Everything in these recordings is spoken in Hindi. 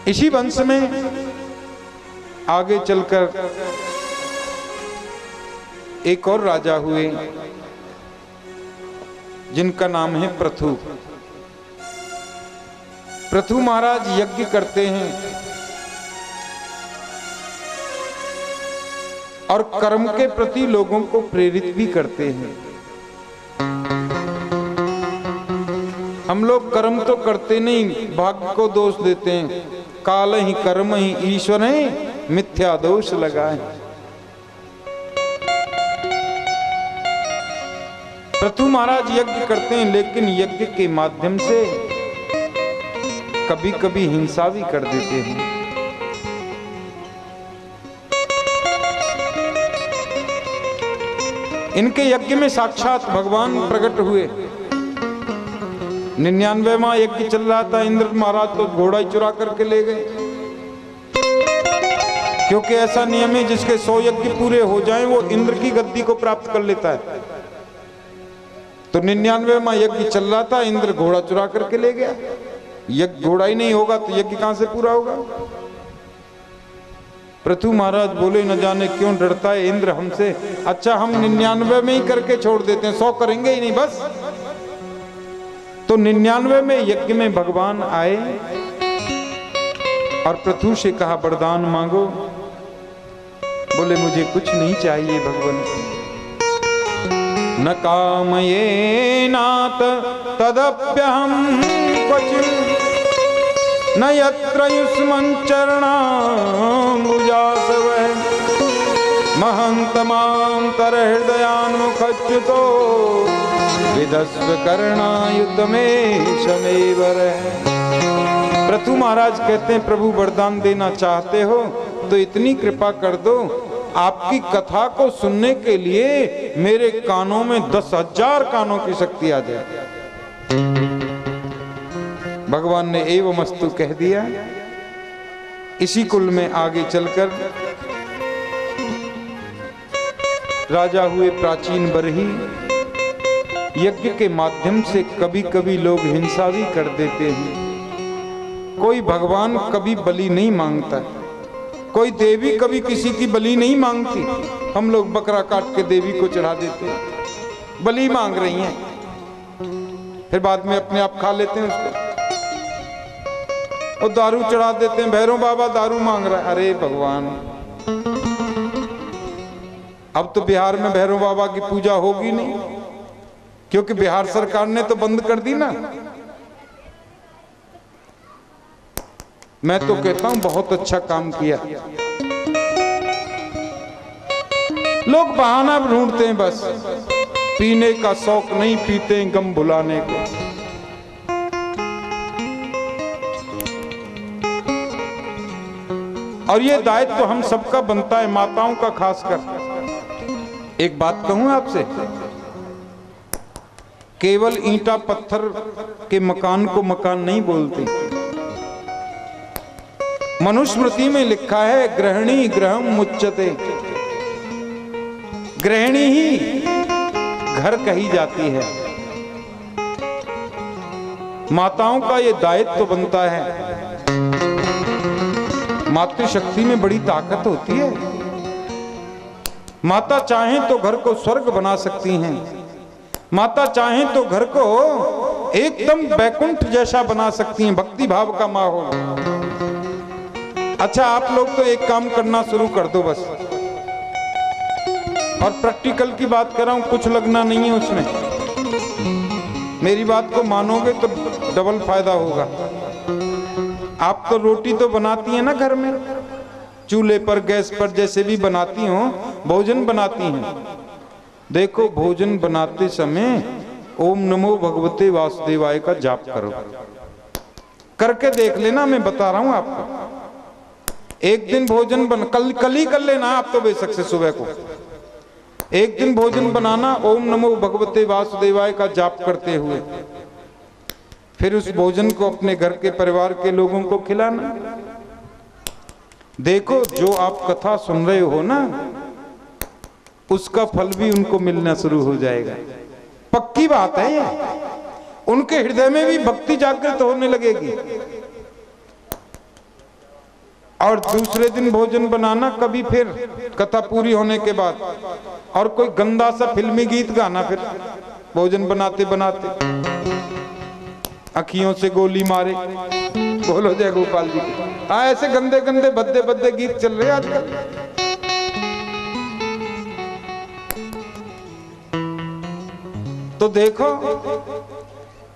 इसी वंश में आगे चलकर एक और राजा हुए जिनका नाम है पृथु। पृथु महाराज यज्ञ करते हैं और कर्म के प्रति लोगों को प्रेरित भी करते हैं। हम लोग कर्म तो करते नहीं, भाग्य को दोष देते हैं। काल ही कर्म ही ईश्वर है, मिथ्या दोष लगाए। पृथु महाराज यज्ञ करते हैं, लेकिन यज्ञ के माध्यम से कभी कभी हिंसा भी कर देते हैं। इनके यज्ञ में साक्षात भगवान प्रकट हुए। 99वां यज्ञ चल रहा था, इंद्र महाराज तो घोड़ा ही चुरा करके ले गए, क्योंकि ऐसा नियम है जिसके 100 यज्ञ पूरे हो जाएं वो इंद्र की गद्दी को प्राप्त कर लेता है। तो 99वां यज्ञ चल रहा था, इंद्र घोड़ा चुरा करके ले गया। यज्ञ घोड़ा ही नहीं होगा तो यज्ञ कहां से पूरा होगा। पृथु महाराज बोले न जाने क्यों डरता है इंद्र हमसे, अच्छा हम 99 में ही करके छोड़ देते हैं, 100 करेंगे ही नहीं बस। तो 99 में यज्ञ में भगवान आए और पृथु से कहा वरदान मांगो। बोले मुझे कुछ नहीं चाहिए भगवान, न कामये नाथ तदप्यहम क्वचित् न यत्र युष्मन् चरणाम्बुजासव महन्तमान्तर हृदयान्मुखच्युतो विदस्व कर्णायुतमेशमेव रः। पृथु महाराज कहते हैं प्रभु वरदान देना चाहते हो तो इतनी कृपा कर दो, आपकी कथा को सुनने के लिए मेरे कानों में 10,000 कानों की शक्ति आ जाए। भगवान ने एवमस्तु कह दिया। इसी कुल में आगे चलकर राजा हुए प्राचीन बरही। यज्ञ के माध्यम से कभी कभी लोग हिंसा भी कर देते हैं। कोई भगवान कभी बलि नहीं मांगता, कोई देवी कभी किसी की बलि नहीं मांगती। हम लोग बकरा काट के देवी को चढ़ा देते हैं, बलि मांग रही हैं, फिर बाद में अपने आप खा लेते हैं उसको। और दारू चढ़ा देते हैं, भैरव बाबा दारू मांग रहा है। अरे भगवान, अब तो बिहार में भैरव बाबा की पूजा होगी नहीं, क्योंकि बिहार सरकार ने तो बंद कर दी ना। मैं तो कहता हूं बहुत अच्छा काम किया। लोग बहाना ढूंढते हैं, बस पीने का शौक नहीं, पीते हैं गम भुलाने को। और ये दायित्व तो हम सबका बनता है, माताओं का खासकर। एक बात कहूं आपसे, केवल ईंटा पत्थर के मकान को मकान नहीं बोलते। मनुस्मृति में लिखा है गृहिणी गृहम मुच्यते, गृहिणी ही घर कही जाती है। माताओं का ये दायित्व तो बनता है। मातृशक्ति में बड़ी ताकत होती है। माता चाहें तो घर को स्वर्ग बना सकती हैं, माता चाहें तो घर को एकदम बैकुंठ जैसा बना सकती हैं, भक्ति भाव का माहौल। अच्छा आप लोग तो एक काम करना शुरू कर दो बस, और प्रैक्टिकल की बात कर रहा हूं, कुछ लगना नहीं है उसमें। मेरी बात को मानोगे तो डबल फायदा होगा। आप तो रोटी तो बनाती हैं ना घर में, चूल्हे पर गैस पर जैसे भी बनाती हो, भोजन बनाती हैं। देखो भोजन बनाते समय ओम नमो भगवते वासुदेवाय का जाप करो, करके देख लेना, मैं बता रहा हूं आपको। एक दिन भोजन कल ही कर लेना आप तो बेशक से सुबह को। एक दिन भोजन बनाना ओम नमो भगवते वासुदेवाय का जाप करते हुए, फिर उस भोजन को अपने घर के परिवार के लोगों को खिलाना। देखो जो आप कथा सुन रहे हो ना, उसका फल भी उनको मिलना शुरू हो जाएगा। पक्की बात है ये। उनके हृदय में भी भक्ति जागृत होने लगेगी। और दूसरे दिन भोजन बनाना कभी फिर कथा पूरी होने के बाद, और कोई गंदा सा फिल्मी गीत गाना फिर भोजन बनाते बनाते, अखियों से गोली मारे। बोलो जय गोपाल जी। हाँ, ऐसे गंदे गंदे भद्दे भद्दे गीत चल रहे आजकल। तो देखो,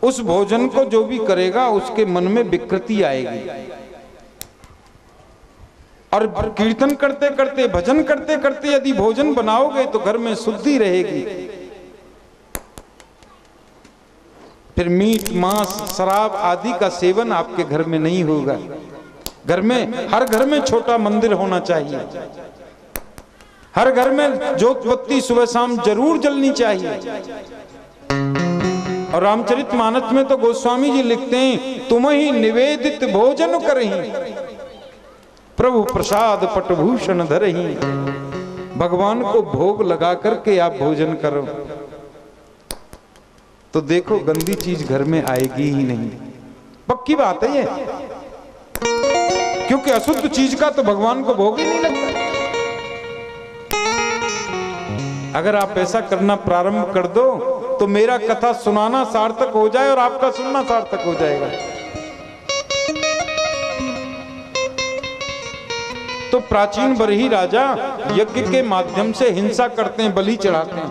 उस भोजन को जो भी करेगा उसके मन में विकृति आएगी, और कीर्तन करते करते, भजन करते करते यदि भोजन बनाओगे तो घर में शुद्धि रहेगी। फिर मीट मांस शराब आदि का सेवन आपके घर में नहीं होगा। घर में, हर घर में छोटा मंदिर होना चाहिए, हर घर में जोत बत्ती सुबह शाम जरूर जलनी चाहिए। और रामचरितमानस में तो गोस्वामी जी लिखते हैं, तुम ही निवेदित भोजन करही, प्रभु प्रसाद पटभूषण धरही। भगवान को भोग लगा करके आप भोजन करो, तो देखो गंदी चीज घर में आएगी ही नहीं। पक्की बात है ये, क्योंकि अशुद्ध चीज का तो भगवान को भोग ही नहीं लगता। अगर आप ऐसा करना प्रारंभ कर दो तो मेरा कथा सुनाना सार्थक हो जाए और आपका सुनना सार्थक हो जाएगा। तो प्राचीन बरही राजा यज्ञ के माध्यम से हिंसा करते हैं, बलि चढ़ाते हैं।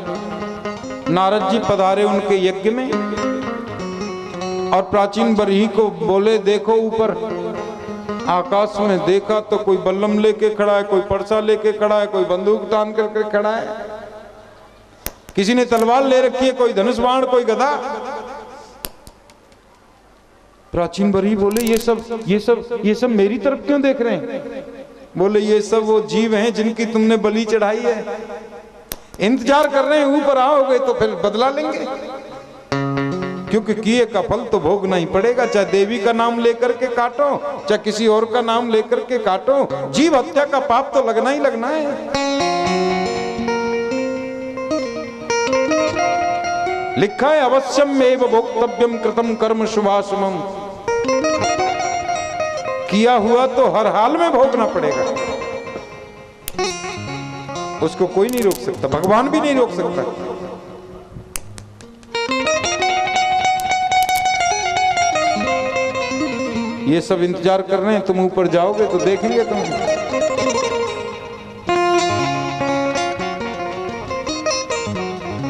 नारद जी पधारे उनके यज्ञ में, और प्राचीन बरही को बोले, देखो ऊपर आकाश में देखा तो कोई बल्लम लेके खड़ा है, कोई परसा लेके खड़ा है, कोई बंदूक तान करके खड़ा है, किसी ने तलवार ले रखी है, कोई धनुष बाण, कोई गदा। प्राचीन बरही बोले, ये सब मेरी तरफ क्यों देख रहे हैं? बोले, ये सब वो जीव हैं जिनकी तुमने बलि चढ़ाई है, इंतजार कर रहे हैं, ऊपर आओगे तो फिर बदला लेंगे, क्योंकि किए का फल तो भोगना ही पड़ेगा। चाहे देवी का नाम लेकर के काटो, चाहे किसी और का नाम लेकर के काटो, जीव हत्या का पाप तो लगना ही लगना है। लिखा है, अवश्यम एव भोक्तव्यम कृतम कर्म शुभाशुभम। किया हुआ तो हर हाल में भोगना पड़ेगा, उसको कोई नहीं रोक सकता, भगवान भी नहीं रोक सकता। ये सब इंतजार कर रहे हैं, तुम ऊपर जाओगे तो देखेंगे तुम।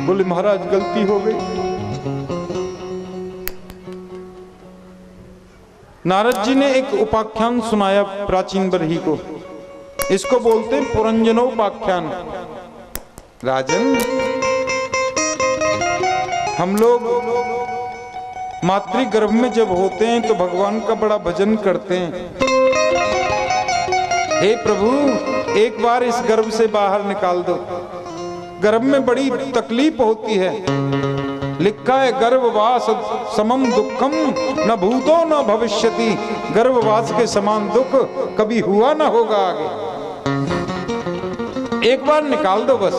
बोले, महाराज गलती हो गई। नारद जी ने एक उपाख्यान सुनाया प्राचीन बरही को, इसको बोलते हैं पुरंजनोपाख्यान। राजन, हम लोग मातृगर्भ में जब होते हैं तो भगवान का बड़ा भजन करते हैं, हे प्रभु एक बार इस गर्भ से बाहर निकाल दो। गर्भ में बड़ी तकलीफ होती है। लिखा है, गर्भवास समम दुखम न भूतो न भविष्यति। गर्भवास के समान दुख कभी हुआ ना होगा आगे। एक बार निकाल दो बस।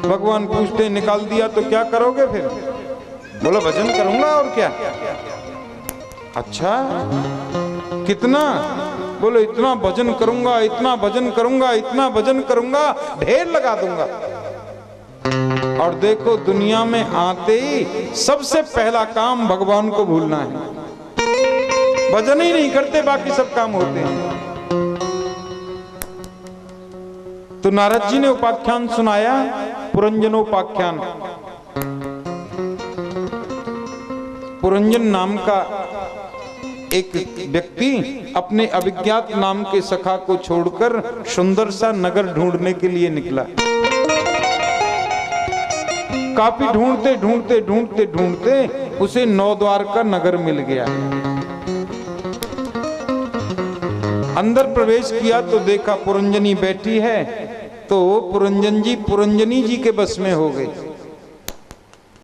भगवान पूछते, निकाल दिया तो क्या करोगे फिर? बोला, भजन करूंगा और क्या। अच्छा, कितना? बोलो, इतना भजन करूंगा, इतना भजन करूंगा, इतना भजन करूंगा, ढेर लगा दूंगा। और देखो, दुनिया में आते ही सबसे पहला काम भगवान को भूलना है। भजन ही नहीं करते, बाकी सब काम होते हैं। तो नारद जी ने उपाख्यान सुनाया, पुरंजनोपाख्यान। पुरंजन नाम का एक व्यक्ति अपने अभिज्ञात नाम के सखा को छोड़कर सुंदर सा नगर ढूंढने के लिए निकला। काफी ढूंढते ढूंढते ढूंढते ढूंढते उसे नौद्वार का नगर मिल गया। अंदर प्रवेश किया तो देखा पुरंजनी बैठी है, तो पुरंजन जी पुरंजनी जी के बस में हो गई।